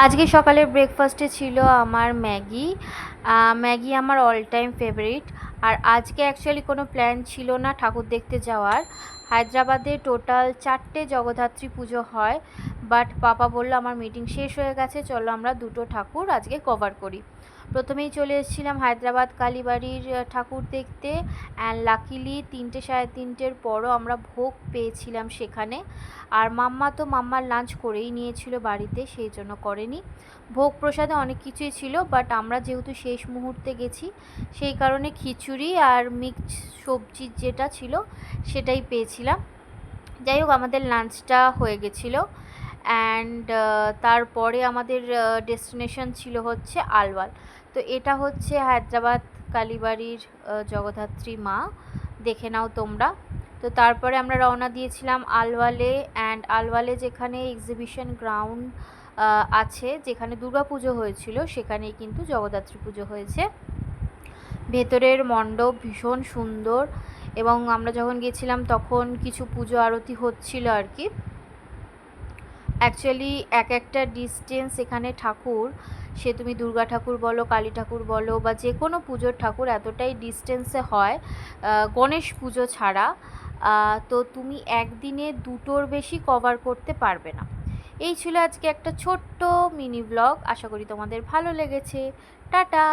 আজকে সকালের ব্রেকফাস্টে ছিল আমার ম্যাগি। ম্যাগি আমার অল টাইম ফেভারিট। আর আজকে অ্যাকচুয়ালি কোনো প্ল্যান ছিল না ঠাকুর দেখতে যাওয়ার। হায়দ্রাবাদে টোটাল 4টে জগদ্ধাত্রী পুজো হয়, বাট পাপা বলল আমার মিটিং শেষ হয়ে গেছে, চলো আমরা 2টো ঠাকুর আজকে কভার করি। প্রথমেই চলে এসেছিলাম হায়দ্রাবাদ কালীবাড়ির ঠাকুর দেখতে, অ্যান্ড লাকিলি 3টে সাড়ে 3টের পরও আমরা ভোগ পেয়েছিলাম সেখানে। আর মাম্মার লাঞ্চ করেই নিয়েছিল বাড়িতে, সেই জন্য করেনি। ভোগ প্রসাদে অনেক কিছুই ছিল, বাট আমরা যেহেতু শেষ মুহূর্তে গেছি সেই কারণে খিচুড়ি আর মিক্স সবজি যেটা ছিল সেটাই পেয়েছিলাম। যাই হোক, আমাদের লাঞ্চটা হয়ে গেছিলো। অ্যান্ড তারপরে আমাদের ডেস্টিনেশন ছিল হচ্ছে আলওয়াল। তো এটা হচ্ছে হায়দ্রাবাদ কালীবাড়ির জগদ্ধাত্রী মা, দেখে নাও তোমরা। তো তারপরে আমরা রওনা দিয়েছিলাম আলওয়ালে। অ্যান্ড আলওয়ালে যেখানে এক্সিবিশন গ্রাউন্ড আছে, যেখানে দুর্গাপুজো হয়েছিল, সেখানেই কিন্তু জগদ্ধাত্রী পুজো হয়েছে। ভেতরের মণ্ডপ ভীষণ সুন্দর, এবং আমরা যখন গেছিলাম তখন কিছু পুজো আরতি হচ্ছিল আর কি। অ্যাকচুয়ালি এক একটা ডিস্টেন্স এখানে ঠাকুর, সে তুমি দুর্গা ঠাকুর বলো, কালী ঠাকুর বলো, বা যে কোনো পুজোর ঠাকুর এতটাই ডিস্টেন্সে হয়, গণেশ পুজো ছাড়া। তো তুমি একদিনে 2টোর বেশি কভার করতে পারবে না। এই ছিল আজকে একটা ছোট্ট মিনি ব্লগ, আশা করি তোমাদের ভালো লেগেছে। টাটা।